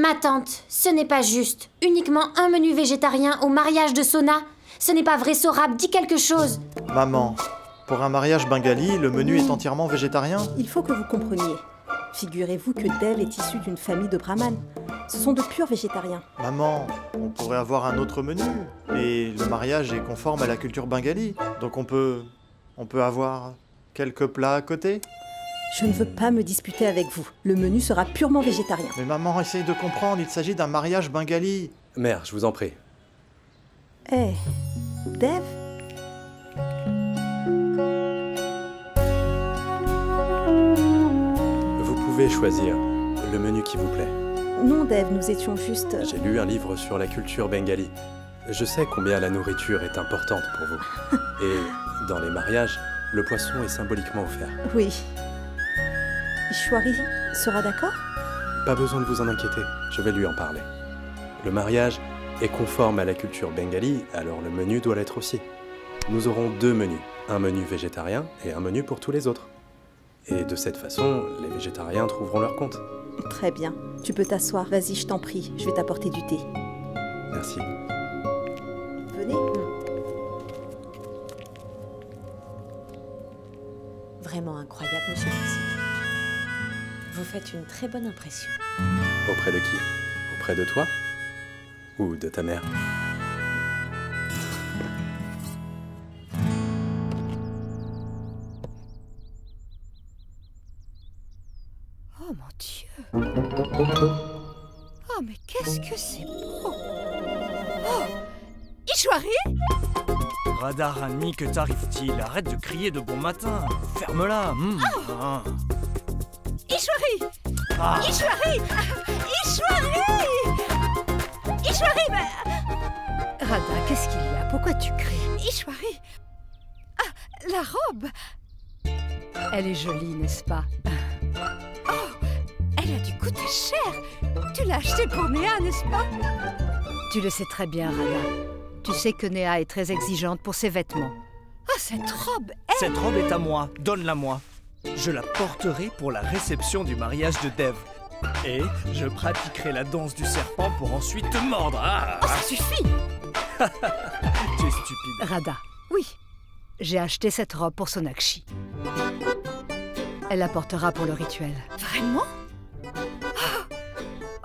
Ma tante, ce n'est pas juste. Uniquement un menu végétarien au mariage de Sona. Ce n'est pas vrai, Sorab, dis quelque chose. Maman, pour un mariage bengali, le menu est entièrement végétarien? Il faut que vous compreniez. Figurez-vous que Dev est issu d'une famille de brahmanes. Ce sont de purs végétariens. Maman, on pourrait avoir un autre menu. Et le mariage est conforme à la culture bengali. Donc on peut avoir quelques plats à côté. Je ne veux pas me disputer avec vous. Le menu sera purement végétarien. Mais maman, essaye de comprendre, il s'agit d'un mariage bengali. Mère, je vous en prie. Hé, Dev? Vous pouvez choisir le menu qui vous plaît. Non, Dev, nous étions juste... J'ai lu un livre sur la culture bengali. Je sais combien la nourriture est importante pour vous. Et dans les mariages, le poisson est symboliquement offert. Oui. Ishwari sera d'accord? Pas besoin de vous en inquiéter, je vais lui en parler. Le mariage est conforme à la culture bengali, alors le menu doit l'être aussi. Nous aurons deux menus, un menu végétarien et un menu pour tous les autres. Et de cette façon, les végétariens trouveront leur compte. Très bien. Tu peux t'asseoir. Vas-y, je t'en prie. Je vais t'apporter du thé. Merci. Venez. Vraiment incroyable, monsieur Dixit. Vous faites une très bonne impression. Auprès de qui? Auprès de toi? Ou de ta mère? Oh mon Dieu! Oh mais qu'est-ce que c'est beau! Oh! Ishwari? Radar ennemi, que t'arrive-t-il? Arrête de crier de bon matin. Ferme-la. Ishwari! Ishwari! Ishwari! Ishwari! Radha, qu'est-ce qu'il y a? Pourquoi tu cries? Ishwari! Ah, la robe! Elle est jolie, n'est-ce pas? Oh! Elle a dû coûter cher! Tu l'as achetée pour Néa, n'est-ce pas? Tu le sais très bien, Radha. Tu sais que Néa est très exigeante pour ses vêtements. Ah, cette robe, elle... Cette robe est à moi. Donne-la-moi. Je la porterai pour la réception du mariage de Dev. Et je pratiquerai la danse du serpent pour ensuite te mordre. Oh, ça suffit! Tu es stupide. Radha. Oui. J'ai acheté cette robe pour Sonakshi. Elle la portera pour le rituel. Vraiment?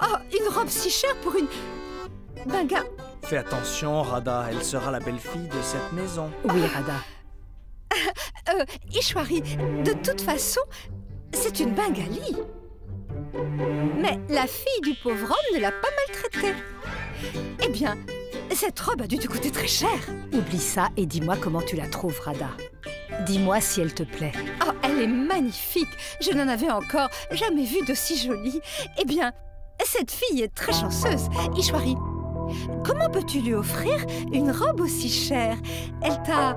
Oh, une robe si chère pour une... Benga... Fais attention, Radha, elle sera la belle-fille de cette maison. Oui, Radha. Ishwari, de toute façon, c'est une Bengali. Mais la fille du pauvre homme ne l'a pas maltraitée. Eh bien, cette robe a dû te coûter très cher. Oublie ça et dis-moi comment tu la trouves, Radha. Dis-moi si elle te plaît. Oh, elle est magnifique. Je n'en avais encore jamais vu d'aussi jolie. Eh bien, cette fille est très chanceuse. Ishwari, comment peux-tu lui offrir une robe aussi chère? Elle t'a...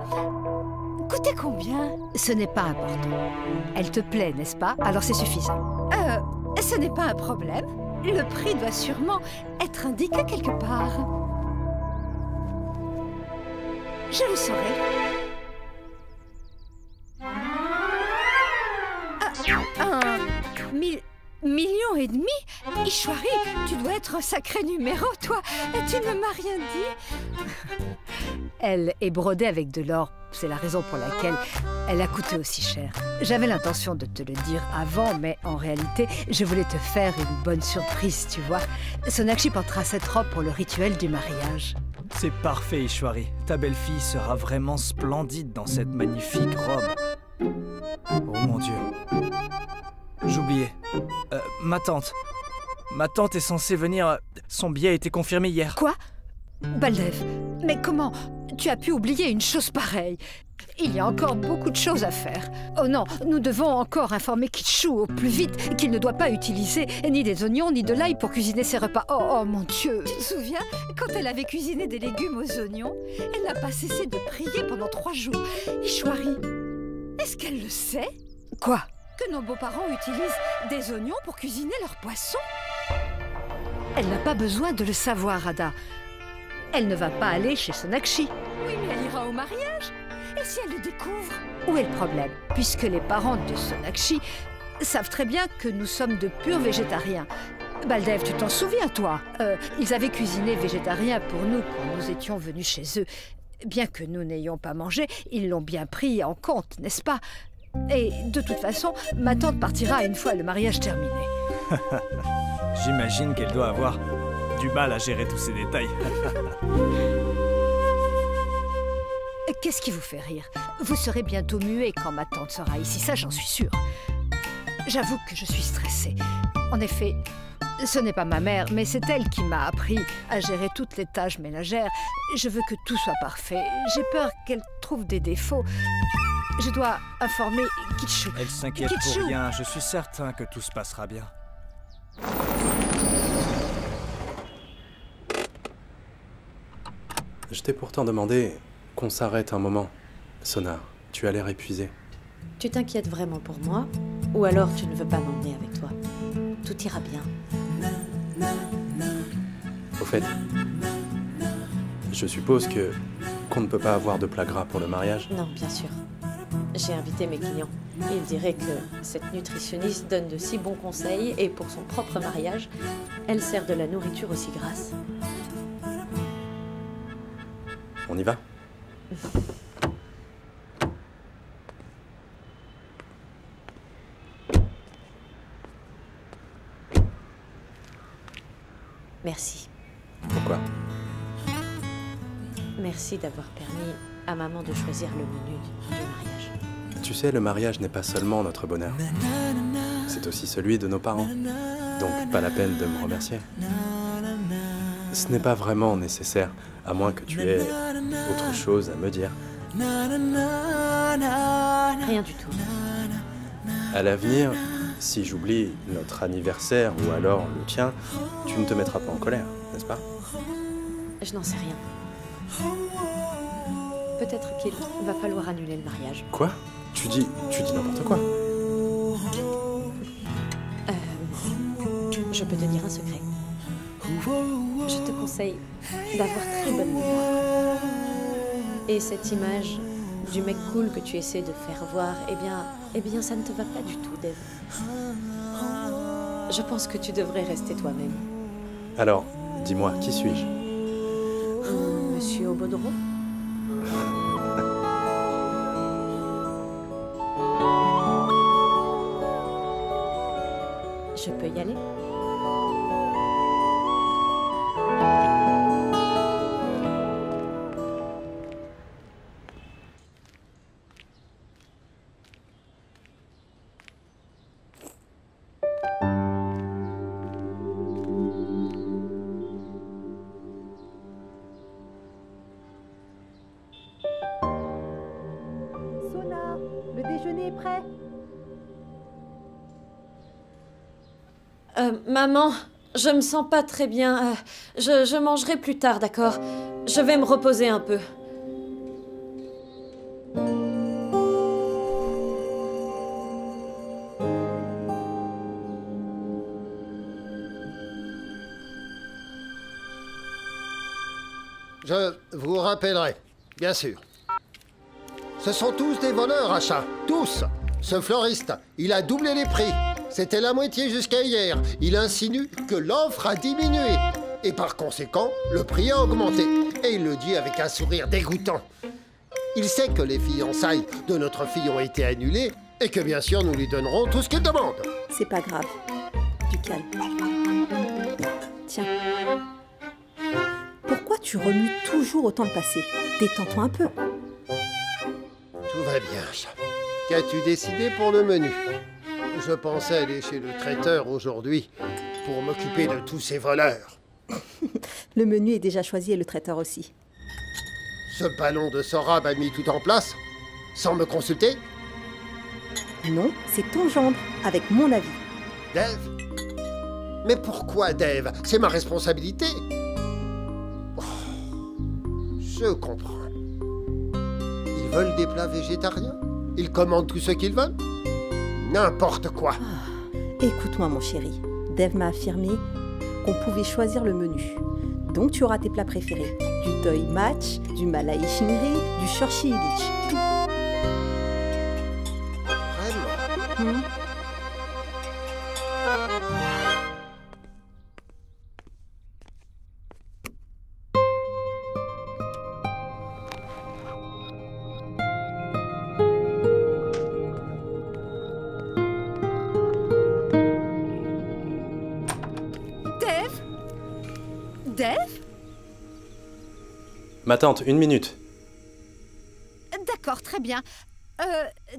coûté combien? Ce n'est pas important. Elle te plaît, n'est-ce pas? Alors c'est suffisant. Ce n'est pas un problème. Le prix doit sûrement être indiqué quelque part. Je le saurai. Million et demi? Ishwari, tu dois être un sacré numéro, toi. Tu ne m'as rien dit. Elle est brodée avec de l'or. C'est la raison pour laquelle elle a coûté aussi cher. J'avais l'intention de te le dire avant, mais en réalité, je voulais te faire une bonne surprise, tu vois. Sonakshi portera cette robe pour le rituel du mariage. C'est parfait, Ishwari. Ta belle-fille sera vraiment splendide dans cette magnifique robe. Oh mon Dieu. J'oubliais. Ma tante. Ma tante est censée venir... Son billet a été confirmé hier. Quoi? Baldev, mais comment tu as pu oublier une chose pareille? Il y a encore beaucoup de choses à faire. Oh non, nous devons encore informer Kichu au plus vite qu'il ne doit pas utiliser ni des oignons ni de l'ail pour cuisiner ses repas. Oh mon Dieu! Tu te souviens, quand elle avait cuisiné des légumes aux oignons, elle n'a pas cessé de prier pendant 3 jours. Ishwari, est-ce qu'elle le sait? Quoi? Que nos beaux-parents utilisent des oignons pour cuisiner leurs poissons? Elle n'a pas besoin de le savoir, Radha. Elle ne va pas aller chez Sonakshi. Oui, mais elle ira au mariage. Et si elle le découvre? Où est le problème? Puisque les parents de Sonakshi savent très bien que nous sommes de purs végétariens. Baldev, tu t'en souviens, toi? Ils avaient cuisiné végétarien pour nous quand nous étions venus chez eux. Bien que nous n'ayons pas mangé, ils l'ont bien pris en compte, n'est-ce pas? Et de toute façon, ma tante partira une fois le mariage terminé. J'imagine qu'elle doit avoir du mal à gérer tous ces détails. Qu'est-ce qui vous fait rire? Vous serez bientôt muet quand ma tante sera ici, ça j'en suis sûre. J'avoue que je suis stressée. En effet, ce n'est pas ma mère, mais c'est elle qui m'a appris à gérer toutes les tâches ménagères. Je veux que tout soit parfait. J'ai peur qu'elle trouve des défauts. Je dois informer Kitschou. Elle s'inquiète pour rien, je suis certain que tout se passera bien. Je t'ai pourtant demandé qu'on s'arrête un moment. Sona, tu as l'air épuisé. Tu t'inquiètes vraiment pour moi? Ou alors tu ne veux pas m'emmener avec toi? Tout ira bien. Au fait, je suppose qu'on ne peut pas avoir de plat gras pour le mariage? Non, bien sûr. J'ai invité mes clients. Ils diraient que cette nutritionniste donne de si bons conseils et pour son propre mariage, elle sert de la nourriture aussi grasse. On y va? Merci. Pourquoi? Merci d'avoir permis à maman de choisir le menu du mariage. Tu sais, le mariage n'est pas seulement notre bonheur. C'est aussi celui de nos parents. Donc pas la peine de me remercier. Ce n'est pas vraiment nécessaire, à moins que tu aies autre chose à me dire. Rien du tout. À l'avenir, si j'oublie notre anniversaire ou alors le tien, tu ne te mettras pas en colère, n'est-ce pas? Je n'en sais rien. Peut-être qu'il va falloir annuler le mariage. Quoi? Tu dis n'importe quoi. Je peux te dire un secret. Je te conseille d'avoir très bonne mémoire. Et cette image du mec cool que tu essaies de faire voir, eh bien, ça ne te va pas du tout, Dev. Je pense que tu devrais rester toi-même. Alors, dis-moi, qui suis-je? Monsieur Obodoro? Je peux y aller? Sona, le déjeuner est prêt. Maman, je me sens pas très bien. Je mangerai plus tard, d'accord? Je vais me reposer un peu. Je vous rappellerai, bien sûr. Ce sont tous des voleurs, achats. Tous. Ce floriste, il a doublé les prix. C'était la moitié jusqu'à hier. Il insinue que l'offre a diminué. Et par conséquent, le prix a augmenté. Et il le dit avec un sourire dégoûtant. Il sait que les fiançailles de notre fille ont été annulées et que bien sûr nous lui donnerons tout ce qu'il demande. C'est pas grave. Du calme. Tiens. Pourquoi tu remues toujours autant le passé? Détends-toi un peu. Tout va bien, chat. Qu'as-tu décidé pour le menu? Je pensais aller chez le traiteur aujourd'hui pour m'occuper de tous ces voleurs. Le menu est déjà choisi et le traiteur aussi. Ce ballon de Sorab a mis tout en place, sans me consulter? Non, c'est ton gendre, avec mon avis. Dave? Mais pourquoi, Dave? C'est ma responsabilité. Oh, je comprends. Ils veulent des plats végétariens? Ils commandent tout ce qu'ils veulent? N'importe quoi. Écoute-moi, mon chéri. Dave m'a affirmé qu'on pouvait choisir le menu. Donc tu auras tes plats préférés. Du doi match, du malai chingri, du chorchi ilich. Tout. Vraiment? Ma tante, 1 minute. D'accord, très bien.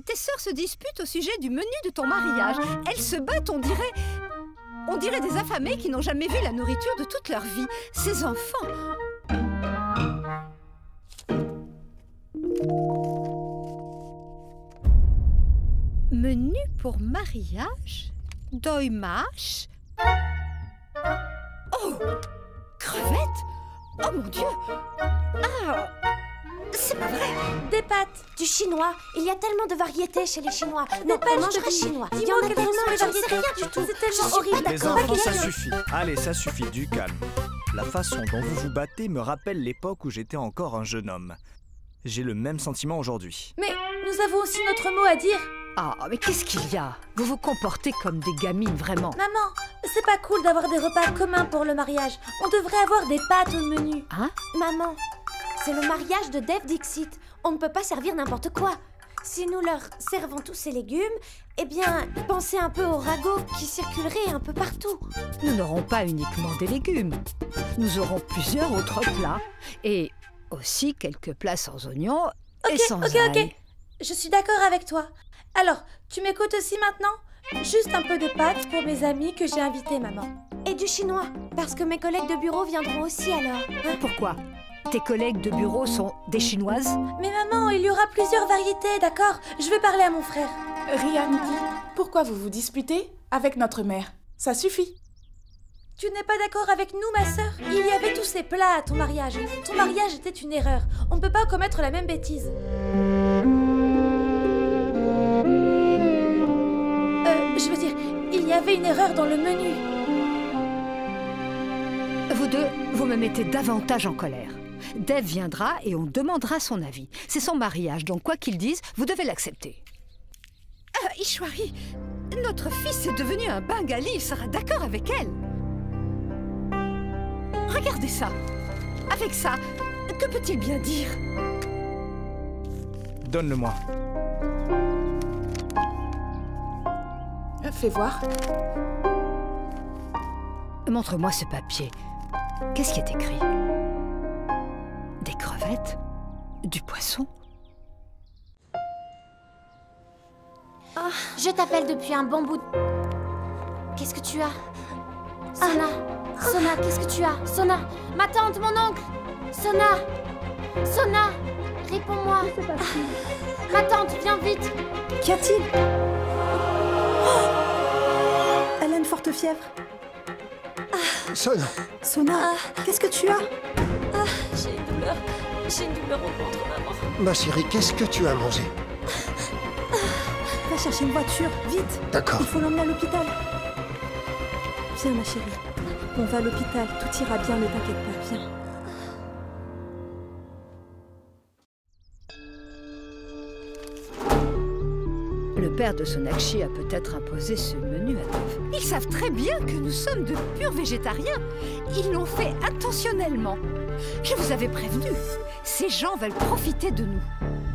Tes sœurs se disputent au sujet du menu de ton mariage. Elles se battent, on dirait des affamés qui n'ont jamais vu la nourriture de toute leur vie. Ces enfants... Menu pour mariage? Doimash? Oh! Crevettes? Oh mon Dieu! Ah! C'est pas vrai! Des pâtes, du chinois. Il y a tellement de variétés chez les Chinois. Non, Des pâtes, je chinois. Il y en a tellement, je ne sais rien du tout. C'est tellement horrible. Les enfants, ça suffit. Allez, ça suffit, du calme. La façon dont vous vous battez me rappelle l'époque où j'étais encore un jeune homme. J'ai le même sentiment aujourd'hui. Mais nous avons aussi notre mot à dire. Ah, mais qu'est-ce qu'il y a? Vous vous comportez comme des gamines, vraiment. Maman, c'est pas cool d'avoir des repas communs pour le mariage. On devrait avoir des pâtes au menu. Hein? Maman, c'est le mariage de Dev Dixit. On ne peut pas servir n'importe quoi. Si nous leur servons tous ces légumes, eh bien, pensez un peu aux ragots qui circuleraient un peu partout. Nous n'aurons pas uniquement des légumes. Nous aurons plusieurs autres plats. Et aussi quelques plats sans oignons et sans ail. Ok. Je suis d'accord avec toi. Alors, tu m'écoutes aussi maintenant? Juste un peu de pâtes pour mes amis que j'ai invités, maman. Et du chinois, parce que mes collègues de bureau viendront aussi alors. Pourquoi? Tes collègues de bureau sont des Chinoises? Mais maman, il y aura plusieurs variétés, d'accord? Je vais parler à mon frère. Rien, Niki. Pourquoi vous vous disputez avec notre mère? Ça suffit. Tu n'es pas d'accord avec nous, ma sœur? Il y avait tous ces plats à ton mariage. Ton mariage était une erreur. On ne peut pas commettre la même bêtise. Je veux dire, il y avait une erreur dans le menu. Vous deux, vous me mettez davantage en colère. Dev viendra et on demandera son avis. C'est son mariage, donc quoi qu'il dise, vous devez l'accepter. Ishwari, notre fils est devenu un Bengali, il sera d'accord avec elle. Regardez ça. Avec ça, que peut-il bien dire? Donne-le-moi. Fais voir. Montre-moi ce papier. Qu'est-ce qui est écrit? Des crevettes? Du poisson? Oh, je t'appelle depuis un bon bout de... Qu'est-ce que tu as? Sona, qu'est-ce que tu as? Sona, ma tante, mon oncle. Sona, réponds-moi. Ma tante, viens vite. Qu'y a-t-il? Elle a une forte fièvre. Sona, qu'est-ce que tu as? J'ai une douleur au ventre, maman. Ma chérie, qu'est-ce que tu as mangé? Va chercher une voiture, vite. D'accord. Il faut l'emmener à l'hôpital. Viens, ma chérie. On va à l'hôpital, tout ira bien, ne t'inquiète pas, viens. Le père de Sonakshi a peut-être imposé ce menu à Dev. Ils savent très bien que nous sommes de purs végétariens. Ils l'ont fait intentionnellement. Je vous avais prévenu. Ces gens veulent profiter de nous.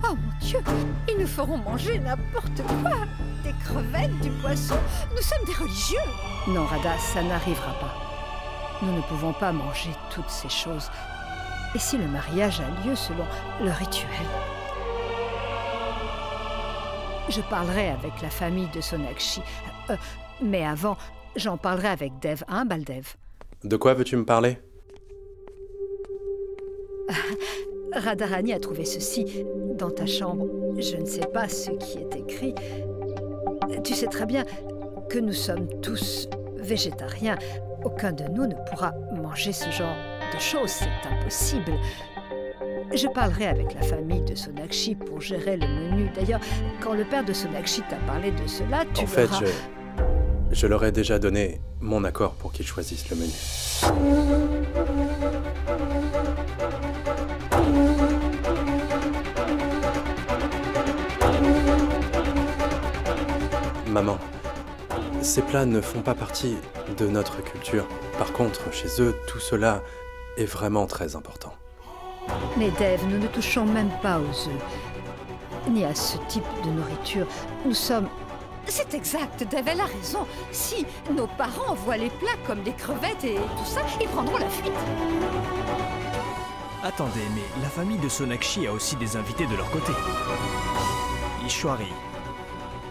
Oh mon Dieu, ils nous feront manger n'importe quoi. Des crevettes, du poisson. Nous sommes des religieux. Non, Radha, ça n'arrivera pas. Nous ne pouvons pas manger toutes ces choses. Et si le mariage a lieu selon le rituel? Je parlerai avec la famille de Sonakshi. Mais avant, j'en parlerai avec Dev, hein, Baldev? De quoi veux-tu me parler? Radharani a trouvé ceci dans ta chambre. Je ne sais pas ce qui est écrit. Tu sais très bien que nous sommes tous végétariens. Aucun de nous ne pourra manger ce genre de choses. C'est impossible. Je parlerai avec la famille de Sonakshi pour gérer le menu. D'ailleurs, quand le père de Sonakshi t'a parlé de cela, tu verras... En fait, je leur ai déjà donné mon accord pour qu'ils choisissent le menu. Maman, ces plats ne font pas partie de notre culture. Par contre, chez eux, tout cela est vraiment très important. Mais Dev, nous ne touchons même pas aux œufs, ni à ce type de nourriture. Nous sommes... C'est exact, Dev, elle a raison. Si nos parents voient les plats comme des crevettes et tout ça, ils prendront la fuite. Attendez, mais la famille de Sonakshi a aussi des invités de leur côté. Ishwari,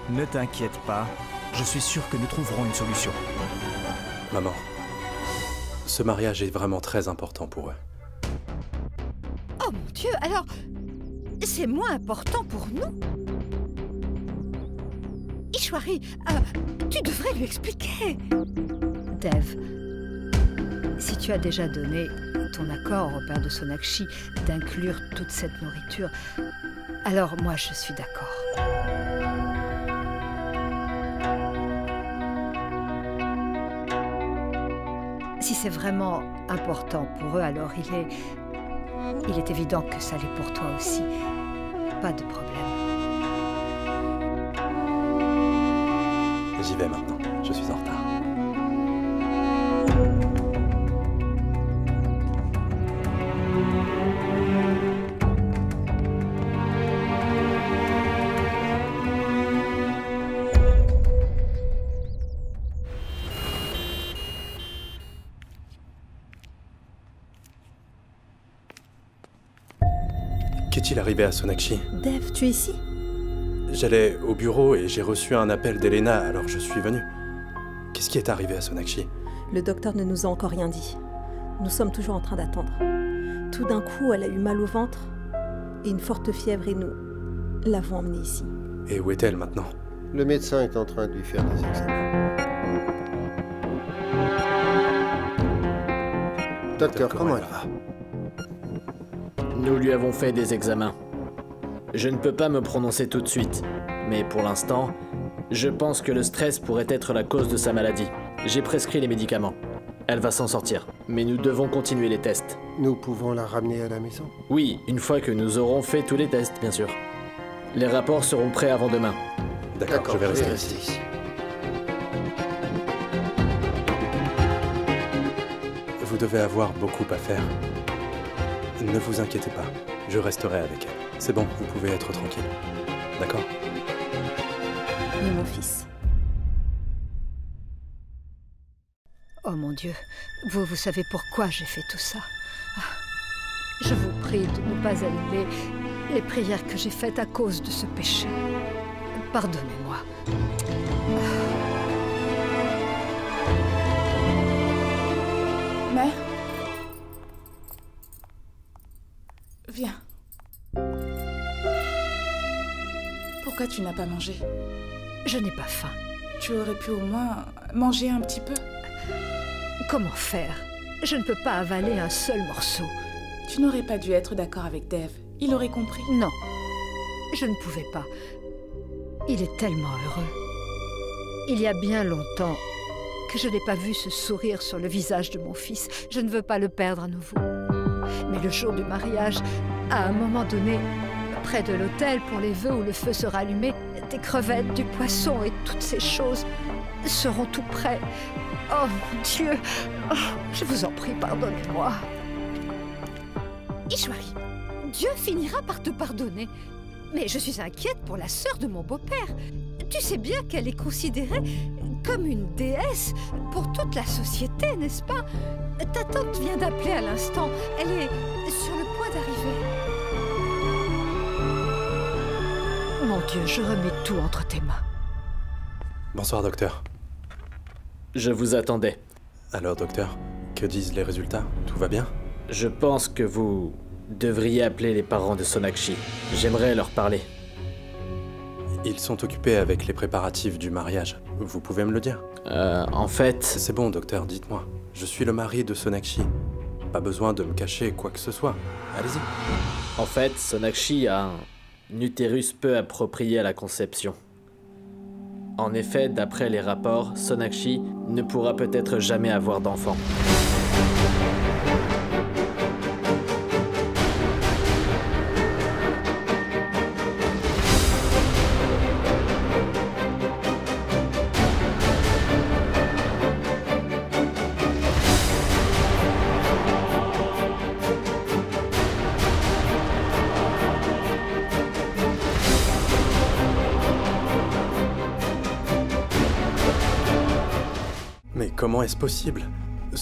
ne t'inquiète pas, je suis sûr que nous trouverons une solution. Maman, ce mariage est vraiment très important pour eux. Oh mon Dieu, alors, c'est moins important pour nous? Ishwari, tu devrais lui expliquer. Dev, si tu as déjà donné ton accord au père de Sonakshi d'inclure toute cette nourriture, alors moi je suis d'accord. Si c'est vraiment important pour eux, alors il est évident que ça l'est pour toi aussi. Pas de problème. J'y vais maintenant, je suis en retard. Qu'est-il arrivé à Sonakshi? Dev, tu es ici? J'allais au bureau et j'ai reçu un appel d'Elena, alors je suis venu. Qu'est-ce qui est arrivé à Sonakshi? Le docteur ne nous a encore rien dit. Nous sommes toujours en train d'attendre. Tout d'un coup, elle a eu mal au ventre et une forte fièvre et nous l'avons emmenée ici. Et où est-elle maintenant? Le médecin est en train de lui faire des examens. Docteur, comment elle va? Nous lui avons fait des examens. Je ne peux pas me prononcer tout de suite, mais pour l'instant, je pense que le stress pourrait être la cause de sa maladie. J'ai prescrit les médicaments. Elle va s'en sortir, mais nous devons continuer les tests. Nous pouvons la ramener à la maison? Oui, une fois que nous aurons fait tous les tests, bien sûr. Les rapports seront prêts avant demain. D'accord, je vais rester ici. Vous devez avoir beaucoup à faire. Ne vous inquiétez pas, je resterai avec elle. C'est bon, vous pouvez être tranquille. D'accord? Oui, mon fils. Oh mon Dieu, vous savez pourquoi j'ai fait tout ça. Je vous prie de ne pas annuler les prières que j'ai faites à cause de ce péché. Pardonnez-moi. Mère? Viens. Pourquoi tu n'as pas mangé? Je n'ai pas faim. Tu aurais pu au moins manger un petit peu. Comment faire? Je ne peux pas avaler un seul morceau. Tu n'aurais pas dû être d'accord avec Dev. Il aurait compris. Non, je ne pouvais pas. Il est tellement heureux. Il y a bien longtemps que je n'ai pas vu ce sourire sur le visage de mon fils. Je ne veux pas le perdre à nouveau. Mais le jour du mariage, à un moment donné, près de l'autel pour les vœux où le feu sera allumé, des crevettes, du poisson et toutes ces choses seront tout prêts. Oh mon Dieu! Oh, je vous en prie, pardonnez-moi. Ishwari, Dieu finira par te pardonner. Mais je suis inquiète pour la sœur de mon beau-père. Tu sais bien qu'elle est considérée comme une déesse pour toute la société, n'est-ce pas? Ta tante vient d'appeler à l'instant. Elle est sur le point d'arriver. Mon Dieu, je remets tout entre tes mains. Bonsoir, docteur. Je vous attendais. Alors, docteur, que disent les résultats? Tout va bien? Je pense que vous devriez appeler les parents de Sonakshi. J'aimerais leur parler. Ils sont occupés avec les préparatifs du mariage. Vous pouvez me le dire? En fait... C'est bon, docteur, dites-moi. Je suis le mari de Sonakshi. Pas besoin de me cacher quoi que ce soit. Allez-y. En fait, Sonakshi a un utérus peu approprié à la conception. En effet, d'après les rapports, Sonakshi ne pourra peut-être jamais avoir d'enfant. Mais comment est-ce possible?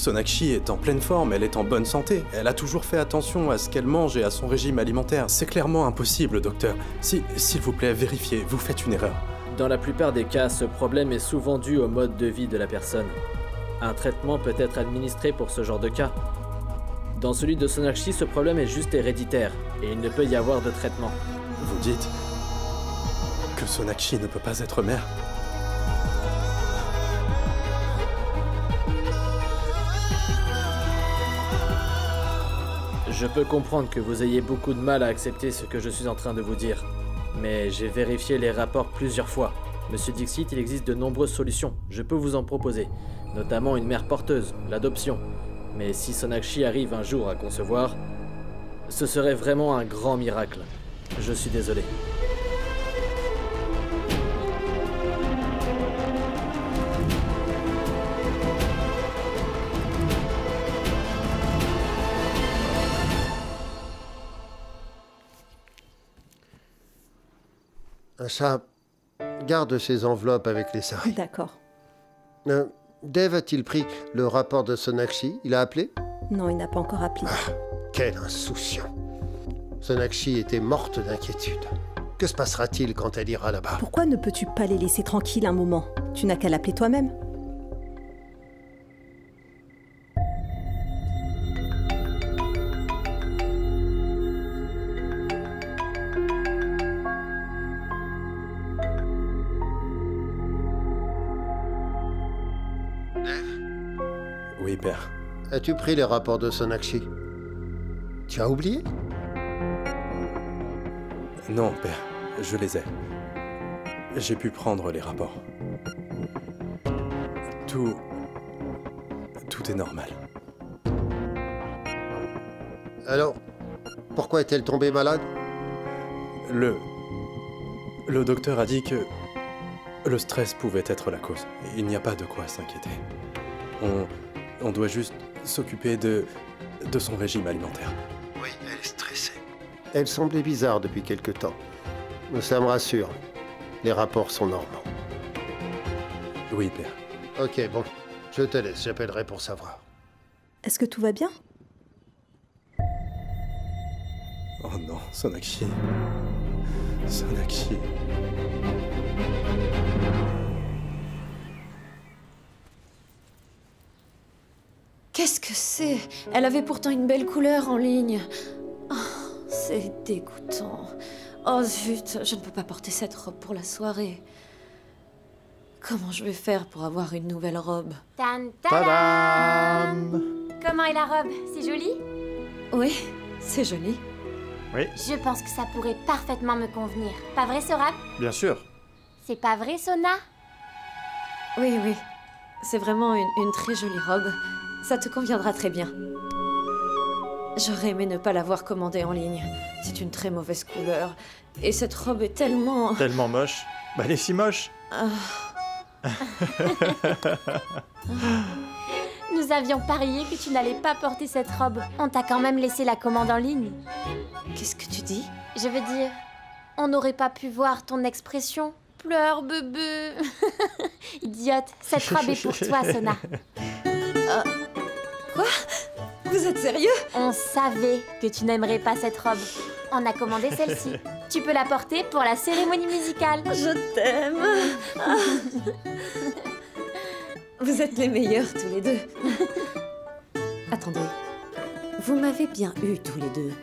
Sonakshi est en pleine forme, elle est en bonne santé. Elle a toujours fait attention à ce qu'elle mange et à son régime alimentaire. C'est clairement impossible, docteur. S'il vous plaît, vérifiez, vous faites une erreur. Dans la plupart des cas, ce problème est souvent dû au mode de vie de la personne. Un traitement peut être administré pour ce genre de cas. Dans celui de Sonakshi, ce problème est juste héréditaire, et il ne peut y avoir de traitement. Vous dites que Sonakshi ne peut pas être mère? Je peux comprendre que vous ayez beaucoup de mal à accepter ce que je suis en train de vous dire. Mais j'ai vérifié les rapports plusieurs fois. Monsieur Dixit, il existe de nombreuses solutions. Je peux vous en proposer. Notamment une mère porteuse, l'adoption. Mais si Sonakshi arrive un jour à concevoir, ce serait vraiment un grand miracle. Je suis désolé. Asha, garde ces enveloppes avec les saris. D'accord. Dev a-t-il pris le rapport de Sonakshi? Il a appelé? Non, il n'a pas encore appelé. Ah, quel insouciant. Sonakshi était morte d'inquiétude. Que se passera-t-il quand elle ira là-bas? Pourquoi ne peux-tu pas les laisser tranquilles un moment? Tu n'as qu'à l'appeler toi-même. Oui, père. As-tu pris les rapports de Sonakshi? Tu as oublié? Non, père, je les ai. J'ai pu prendre les rapports. Tout est normal. Alors, pourquoi est-elle tombée malade? Le docteur a dit que le stress pouvait être la cause. Il n'y a pas de quoi s'inquiéter. On doit juste s'occuper de son régime alimentaire. Oui, elle est stressée. Elle semblait bizarre depuis quelque temps. Mais ça me rassure. Les rapports sont normaux. Oui, père. Ok, bon. Je te laisse, j'appellerai pour savoir. Est-ce que tout va bien? Oh non, Sonakshi. Sonakshi. Qu'est-ce que c'est? Elle avait pourtant une belle couleur en ligne. Oh, c'est dégoûtant. Oh zut, je ne peux pas porter cette robe pour la soirée. Comment je vais faire pour avoir une nouvelle robe? Tadam! Comment est la robe? C'est joli? Oui, c'est joli. Oui, Je pense que ça pourrait parfaitement me convenir. Pas vrai, Sorab? bien sûr. C'est pas vrai, Sona? Oui, oui. C'est vraiment une très jolie robe. Ça te conviendra très bien. J'aurais aimé ne pas l'avoir commandée en ligne. C'est une très mauvaise couleur. Et cette robe est tellement... Tellement moche. Bah, elle est si moche. Nous avions parié que tu n'allais pas porter cette robe. On t'a quand même laissé la commande en ligne. Qu'est-ce que tu dis? Je veux dire, on n'aurait pas pu voir ton expression. Pleure, bebe. Idiote, cette robe est pour toi, Sona. Quoi? Vous êtes sérieux? On savait que tu n'aimerais pas cette robe. On a commandé celle-ci. Tu peux la porter pour la cérémonie musicale. Je t'aime. Vous êtes les meilleurs tous les deux. Attendez, vous m'avez bien eu tous les deux.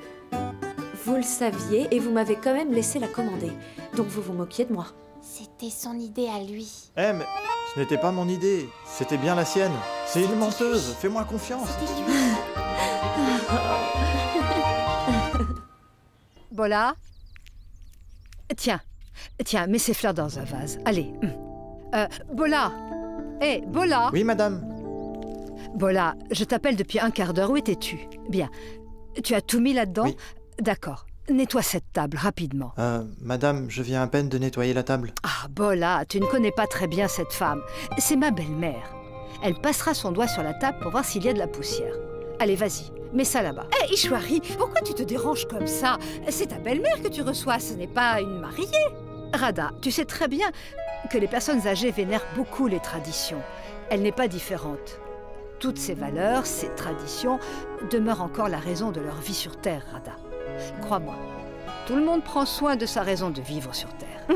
Vous le saviez et vous m'avez quand même laissé la commander. Donc vous vous moquiez de moi. C'était son idée à lui. Eh, mais ce n'était pas mon idée. C'était bien la sienne. C'est une menteuse. Fais-moi confiance. Bola? Tiens, mets ces fleurs dans un vase. Allez. Bola! Hé, Bola! Oui, madame. Bola, je t'appelle depuis un quart d'heure. Où étais-tu? Bien. Tu as tout mis là-dedans? Oui. D'accord. Nettoie cette table, rapidement. Madame, je viens à peine de nettoyer la table. Ah, Bola, tu ne connais pas très bien cette femme. C'est ma belle-mère. Elle passera son doigt sur la table pour voir s'il y a de la poussière. Allez, vas-y, mets ça là-bas. Hé, Ishwari, pourquoi tu te déranges comme ça? C'est ta belle-mère que tu reçois, ce n'est pas une mariée. Radha, tu sais très bien que les personnes âgées vénèrent beaucoup les traditions. Elle n'est pas différente. toutes ces valeurs, ces traditions demeurent encore la raison de leur vie sur Terre, Radha. Crois-moi, tout le monde prend soin de sa raison de vivre sur Terre.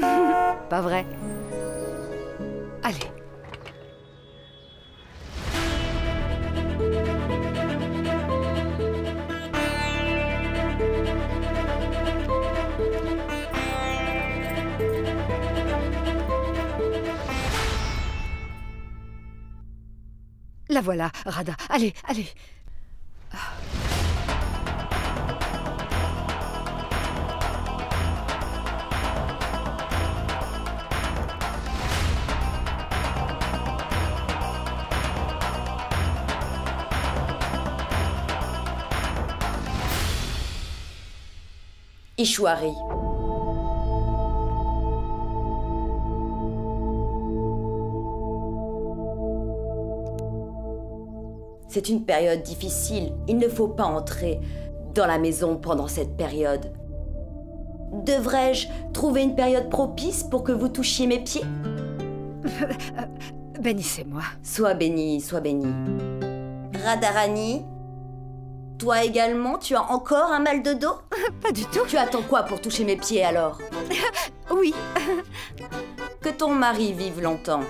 Pas vrai? Allez. La voilà, Radha. Allez, allez. Ishwari. C'est une période difficile. Il ne faut pas entrer dans la maison pendant cette période. Devrais-je trouver une période propice pour que vous touchiez mes pieds? Bénissez-moi. Sois béni, sois béni. Radharani, toi également, tu as encore un mal de dos? Pas du tout. Tu attends quoi pour toucher mes pieds alors? Oui. Que ton mari vive longtemps.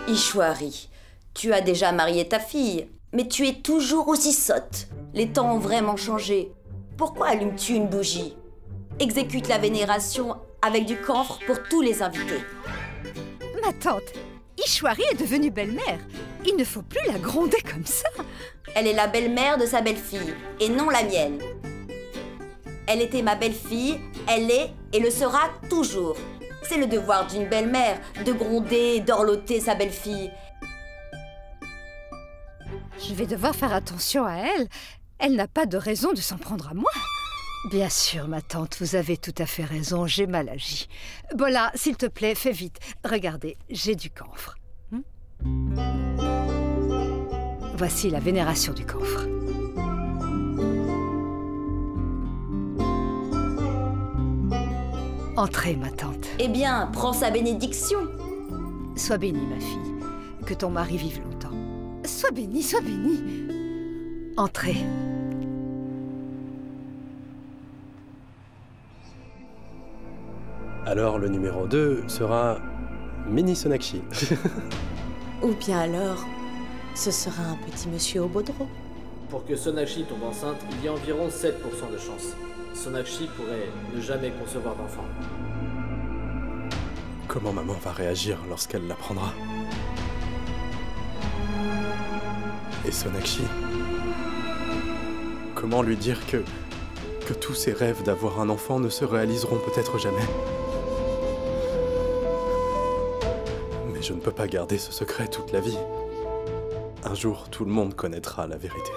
Ishwari, tu as déjà marié ta fille, mais tu es toujours aussi sotte. Les temps ont vraiment changé. Pourquoi allumes-tu une bougie? Exécute la vénération avec du camphre pour tous les invités. Ma tante, Ishwari est devenue belle-mère. Il ne faut plus la gronder comme ça. Elle est la belle-mère de sa belle-fille, et non la mienne. Elle était ma belle-fille, elle est et le sera toujours. C'est le devoir d'une belle-mère de gronder et d'orloter sa belle-fille. Je vais devoir faire attention à elle. Elle n'a pas de raison de s'en prendre à moi. Bien sûr, ma tante, vous avez tout à fait raison, j'ai mal agi. Bola, s'il te plaît, fais vite. Regardez, j'ai du camphre. Voici la vénération du camphre. Entrez, ma tante. Eh bien, prends sa bénédiction. Sois bénie, ma fille. Que ton mari vive longtemps. Sois bénie, sois bénie. Entrez. Alors, le numéro 2 sera Mini Sonakshi. Ou bien alors, ce sera un petit monsieur au Baudreau. Pour que Sonakshi tombe enceinte, il y a environ 7% de chance. Sonakshi pourrait ne jamais concevoir d'enfant. Comment maman va réagir lorsqu'elle l'apprendra? Et Sonakshi? Comment lui dire que tous ses rêves d'avoir un enfant ne se réaliseront peut-être jamais? Mais je ne peux pas garder ce secret toute la vie. Un jour, tout le monde connaîtra la vérité.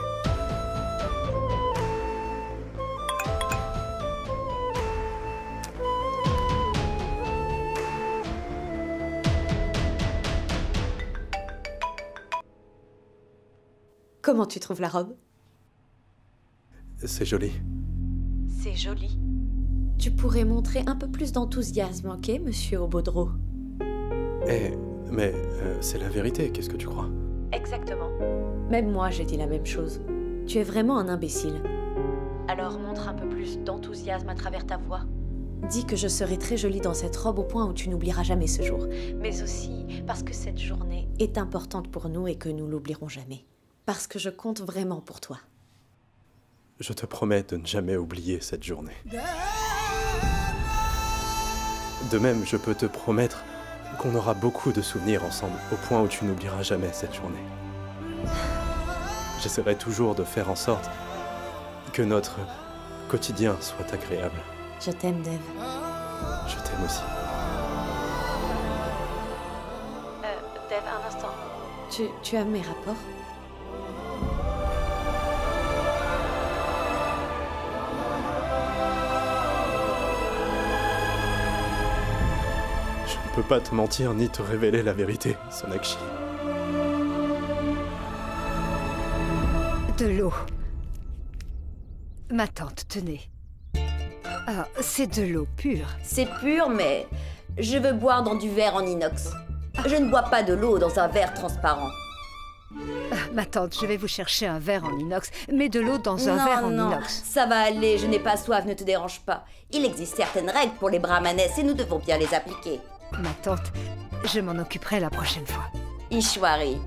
Comment tu trouves la robe? C'est joli. C'est joli. Tu pourrais montrer un peu plus d'enthousiasme, ok, monsieur au Baudreau? Mais c'est la vérité, qu'est-ce que tu crois? Exactement. Même moi, j'ai dit la même chose. Tu es vraiment un imbécile. Alors montre un peu plus d'enthousiasme à travers ta voix. Dis que je serai très jolie dans cette robe au point où tu n'oublieras jamais ce jour. Mais aussi parce que cette journée est importante pour nous et que nous l'oublierons jamais. Parce que je compte vraiment pour toi. Je te promets de ne jamais oublier cette journée. De même, je peux te promettre qu'on aura beaucoup de souvenirs ensemble, au point où tu n'oublieras jamais cette journée. J'essaierai toujours de faire en sorte que notre quotidien soit agréable. Je t'aime, Dev. Je t'aime aussi. Dev, un instant. Tu as mes rapports? Je ne peux pas te mentir ni te révéler la vérité, Sonakshi. De l'eau. Ma tante, tenez. Ah, c'est de l'eau pure. C'est pur, mais je veux boire dans du verre en inox. Ah, Je ne bois pas de l'eau dans un verre transparent. Ma tante, je vais vous chercher un verre en inox, mais de l'eau dans un verre en inox. Ça va aller, je n'ai pas soif, ne te dérange pas. Il existe certaines règles pour les brahmanesses et nous devons bien les appliquer. Ma tante, je m'en occuperai la prochaine fois. Ishwari,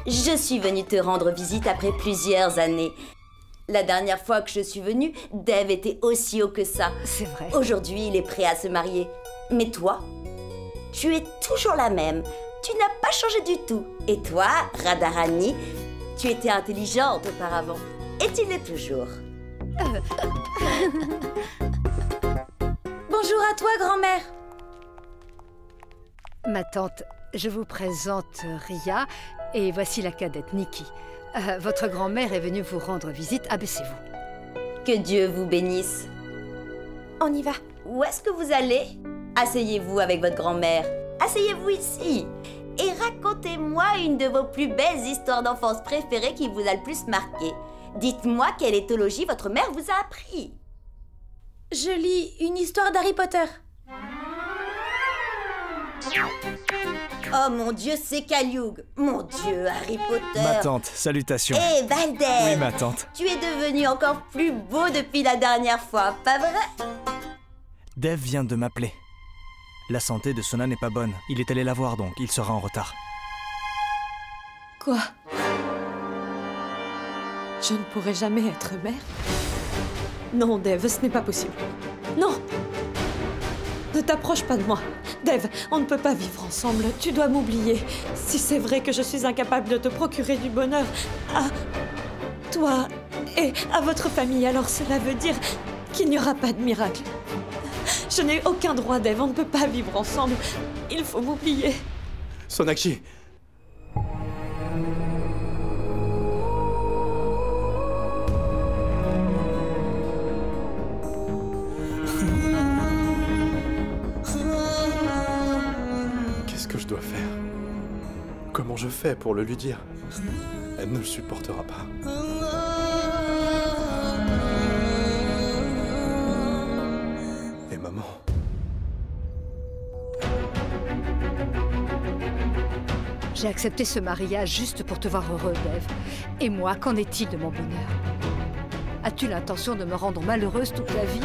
je suis venue te rendre visite après plusieurs années. La dernière fois que je suis venue, Dev était aussi haut que ça. C'est vrai. Aujourd'hui, il est prêt à se marier. Mais toi, tu es toujours la même. Tu n'as pas changé du tout. Et toi, Radharani, tu étais intelligente auparavant. Et tu l'es toujours. Bonjour à toi, grand-mère. Ma tante, je vous présente Ria et voici la cadette Nikki. Votre grand-mère est venue vous rendre visite. Abaissez-vous. Que Dieu vous bénisse. On y va. Où est-ce que vous allez? Asseyez-vous avec votre grand-mère. Asseyez-vous ici. Et racontez-moi une de vos plus belles histoires d'enfance préférées qui vous a le plus marqué. Dites-moi quelle éthologie votre mère vous a appris. Je lis une histoire d'Harry Potter. Oh mon Dieu, c'est Kaliug. Mon Dieu, Harry Potter. Ma tante, salutations. Hé, Balder. Oui, ma tante. Tu es devenu encore plus beau depuis la dernière fois, pas vrai? Dev vient de m'appeler. La santé de Sona n'est pas bonne. Il est allé la voir donc, il sera en retard. Quoi? Je ne pourrai jamais être mère? Non, Dev, ce n'est pas possible. Non! Ne t'approche pas de moi. Dev, on ne peut pas vivre ensemble. Tu dois m'oublier. Si c'est vrai que je suis incapable de te procurer du bonheur à toi et à votre famille, alors cela veut dire qu'il n'y aura pas de miracle. Je n'ai aucun droit, Dev. On ne peut pas vivre ensemble. Il faut m'oublier. Sonakshi. Qu'est-ce que je dois faire? Comment je fais pour le lui dire? Elle ne le supportera pas. Et maman? J'ai accepté ce mariage juste pour te voir heureux, Dev. Et moi, qu'en est-il de mon bonheur? As-tu l'intention de me rendre malheureuse toute la vie?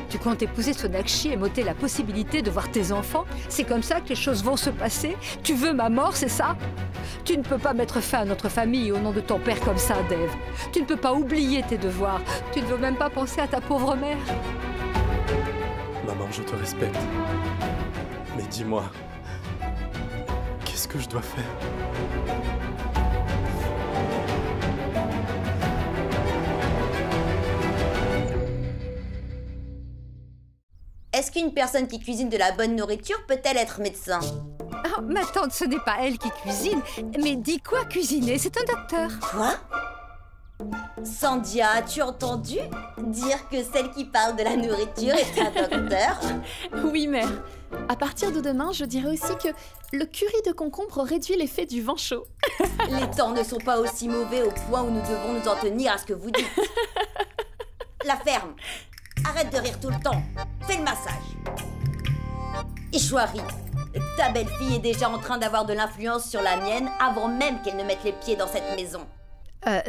Tu comptes épouser Sonakshi et m'ôter la possibilité de voir tes enfants? C'est comme ça que les choses vont se passer? Tu veux ma mort, c'est ça? Tu ne peux pas mettre fin à notre famille au nom de ton père comme ça, Dev. Tu ne peux pas oublier tes devoirs. Tu ne veux même pas penser à ta pauvre mère. Maman, je te respecte. Mais dis-moi, qu'est-ce que je dois faire? Est-ce qu'une personne qui cuisine de la bonne nourriture peut-elle être médecin? Oh, ma tante, ce n'est pas elle qui cuisine. Mais dis quoi cuisiner? C'est un docteur. Quoi? Sandhya, as-tu entendu dire que celle qui parle de la nourriture est un docteur? Oui, mère. À partir de demain, je dirais aussi que le curry de concombre réduit l'effet du vent chaud. Les temps ne sont pas aussi mauvais au point où nous devons nous en tenir à ce que vous dites. La ferme. Arrête de rire tout le temps. Fais le massage. Ishwari, ta belle-fille est déjà en train d'avoir de l'influence sur la mienne avant même qu'elle ne mette les pieds dans cette maison.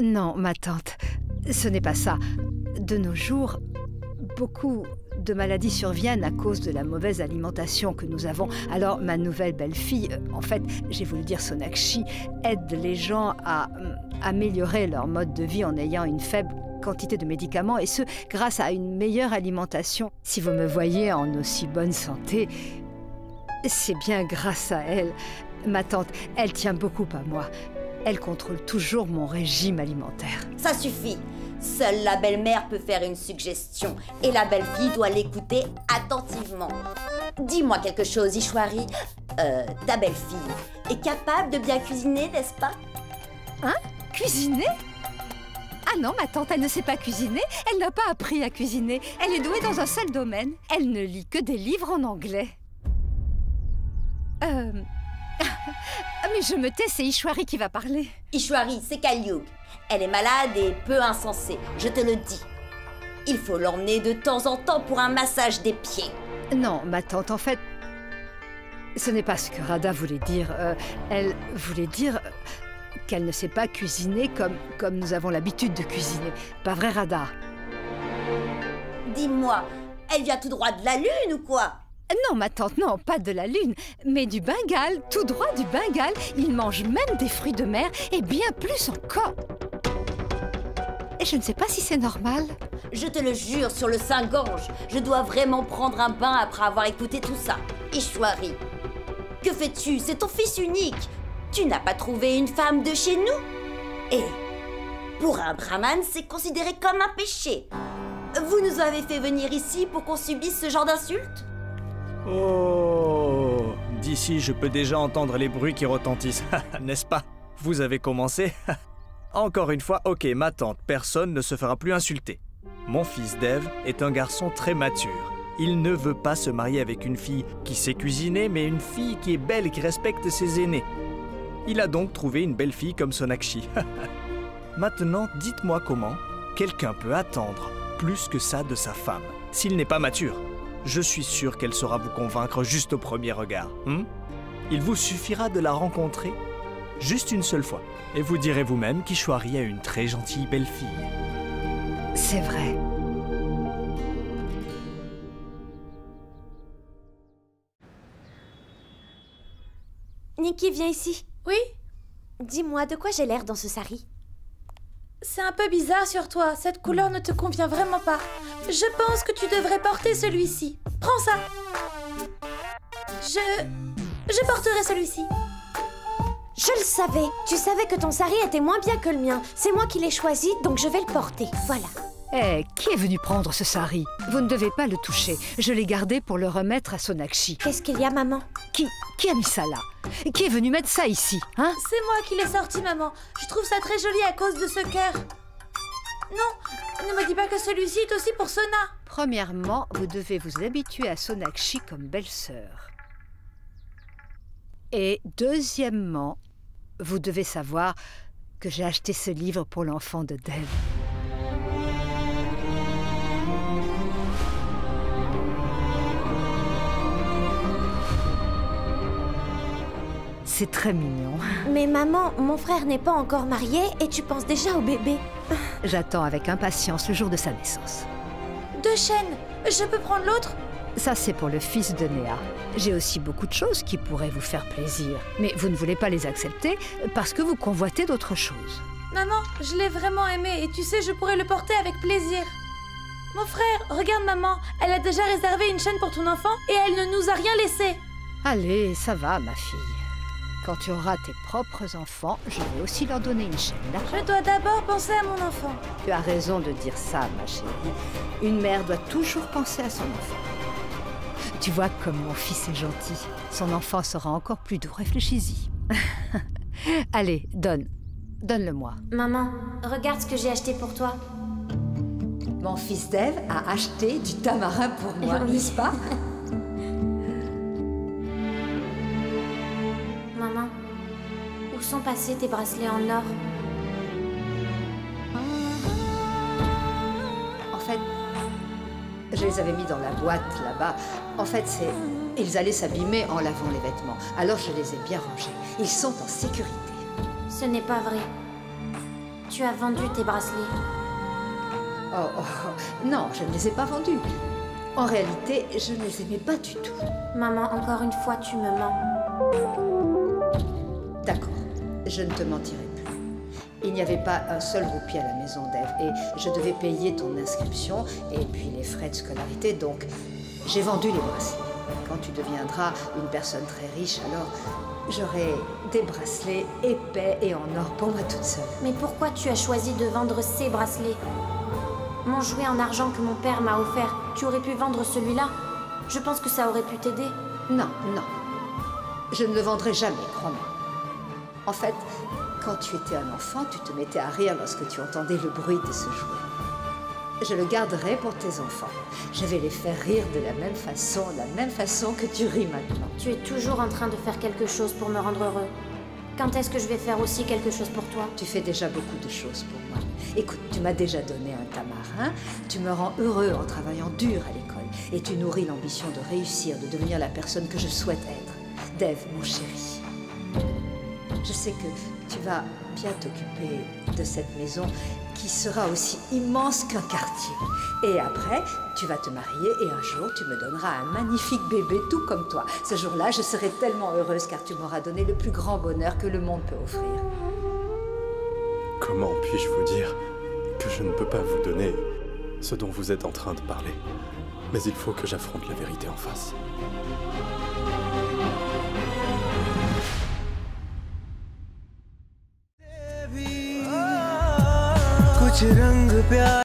Non, ma tante, ce n'est pas ça. De nos jours, beaucoup de maladies surviennent à cause de la mauvaise alimentation que nous avons. Alors, ma nouvelle belle-fille, en fait, j'ai voulu dire Sonakshi, aide les gens à améliorer leur mode de vie en ayant une faible quantité de médicaments, et ce, grâce à une meilleure alimentation. Si vous me voyez en aussi bonne santé, c'est bien grâce à elle. Ma tante, elle tient beaucoup à moi. Elle contrôle toujours mon régime alimentaire. Ça suffit. Seule la belle-mère peut faire une suggestion et la belle-fille doit l'écouter attentivement. Dis-moi quelque chose, Ishwari. Ta belle-fille est capable de bien cuisiner, n'est-ce pas? Hein? Cuisiner? Ah non, ma tante, elle ne sait pas cuisiner. Elle n'a pas appris à cuisiner. Elle est douée dans un seul domaine. Elle ne lit que des livres en anglais. Mais je me tais, c'est Ishwari qui va parler. Ishwari, c'est Kaliug. Elle est malade et peu insensée, je te le dis. Il faut l'emmener de temps en temps pour un massage des pieds. Non, ma tante, en fait... Ce n'est pas ce que Radha voulait dire. Elle voulait dire qu'elle ne sait pas cuisiner comme nous avons l'habitude de cuisiner. Pas vrai, Radha? Dis-moi, elle vient tout droit de la Lune ou quoi? Non, ma tante, non, pas de la Lune, mais du Bengale, tout droit du Bengale. Ils mangent même des fruits de mer et bien plus encore. Et je ne sais pas si c'est normal. Je te le jure sur le Saint-Gange, je dois vraiment prendre un bain après avoir écouté tout ça. Ishwari, que fais-tu? C'est ton fils unique. Tu n'as pas trouvé une femme de chez nous? Et pour un brahmane, c'est considéré comme un péché. Vous nous avez fait venir ici pour qu'on subisse ce genre d'insultes? Oh, d'ici, je peux déjà entendre les bruits qui retentissent, n'est-ce pas? Vous avez commencé? Encore une fois, ok, ma tante, personne ne se fera plus insulter. Mon fils Dev est un garçon très mature. Il ne veut pas se marier avec une fille qui sait cuisiner, mais une fille qui est belle et qui respecte ses aînés. Il a donc trouvé une belle fille comme Sonakshi. Maintenant, dites-moi comment quelqu'un peut attendre plus que ça de sa femme, s'il n'est pas mature. Je suis sûr qu'elle saura vous convaincre juste au premier regard. Il vous suffira de la rencontrer juste une seule fois. Et vous direz vous-même qu'Ishwari a une très gentille belle-fille. C'est vrai. Nikki, viens ici. Oui? Dis-moi, de quoi j'ai l'air dans ce sari? C'est un peu bizarre sur toi. Cette couleur ne te convient vraiment pas. Je pense que tu devrais porter celui-ci. Prends ça. Je porterai celui-ci. Je le savais. Tu savais que ton sari était moins bien que le mien. C'est moi qui l'ai choisi, donc je vais le porter. Voilà. Eh, qui est venu prendre ce sari? Vous ne devez pas le toucher. Je l'ai gardé pour le remettre à Sonakshi. Qu'est-ce qu'il y a, maman? Qui a mis ça là? Qui est venu mettre ça ici, hein? C'est moi qui l'ai sorti, maman. Je trouve ça très joli à cause de ce cœur. Non, ne me dis pas que celui-ci est aussi pour Sona. Premièrement, vous devez vous habituer à Sonakshi comme belle-sœur. Et deuxièmement, vous devez savoir que j'ai acheté ce livre pour l'enfant de Dev. C'est très mignon. Mais maman, mon frère n'est pas encore marié et tu penses déjà au bébé. J'attends avec impatience le jour de sa naissance. 2 chaînes. Je peux prendre l'autre? Ça, c'est pour le fils de Néa. J'ai aussi beaucoup de choses qui pourraient vous faire plaisir. Mais vous ne voulez pas les accepter parce que vous convoitez d'autres choses. Maman, je l'ai vraiment aimé et tu sais, je pourrais le porter avec plaisir. Mon frère, regarde maman, elle a déjà réservé une chaîne pour ton enfant et elle ne nous a rien laissé. Allez, ça va, ma fille. Quand tu auras tes propres enfants, je vais aussi leur donner une chaîne, d'accord? Je dois d'abord penser à mon enfant. Tu as raison de dire ça, ma chérie. Une mère doit toujours penser à son enfant. Tu vois comme mon fils est gentil. Son enfant sera encore plus doux. Réfléchis-y. Allez, donne-le-moi. Maman, regarde ce que j'ai acheté pour toi. Mon fils Dev a acheté du tamarin pour moi, n'est-ce pas? Maman, où sont passés tes bracelets en or? En fait, je les avais mis dans la boîte là-bas. En fait, ils allaient s'abîmer en lavant les vêtements. Alors je les ai bien rangés. Ils sont en sécurité. Ce n'est pas vrai. Tu as vendu tes bracelets. Oh, non, je ne les ai pas vendus. En réalité, je ne les aimais pas du tout. Maman, encore une fois, tu me mens. D'accord, je ne te mentirai plus. Il n'y avait pas un seul roupie à la maison d'Ève et je devais payer ton inscription et puis les frais de scolarité, donc j'ai vendu les bracelets. Quand tu deviendras une personne très riche, alors j'aurai des bracelets épais et en or pour moi toute seule. Mais pourquoi tu as choisi de vendre ces bracelets? Mon jouet en argent que mon père m'a offert, tu aurais pu vendre celui-là? Je pense que ça aurait pu t'aider. Non. Je ne le vendrai jamais, crois-moi. En fait, quand tu étais un enfant, tu te mettais à rire lorsque tu entendais le bruit de ce jouet. Je le garderai pour tes enfants. Je vais les faire rire de la même façon que tu ris maintenant. Tu es toujours en train de faire quelque chose pour me rendre heureux. Quand est-ce que je vais faire aussi quelque chose pour toi? Tu fais déjà beaucoup de choses pour moi. Écoute, tu m'as déjà donné un tamarin, tu me rends heureux en travaillant dur à l'école et tu nourris l'ambition de réussir, de devenir la personne que je souhaite être. Dev, mon chéri, je sais que tu vas bien t'occuper de cette maison qui sera aussi immense qu'un quartier. Et après, tu vas te marier et un jour, tu me donneras un magnifique bébé tout comme toi. Ce jour-là, je serai tellement heureuse car tu m'auras donné le plus grand bonheur que le monde peut offrir. Comment puis-je vous dire que je ne peux pas vous donner ce dont vous êtes en train de parler? Mais il faut que j'affronte la vérité en face. कुछ रंग प्यार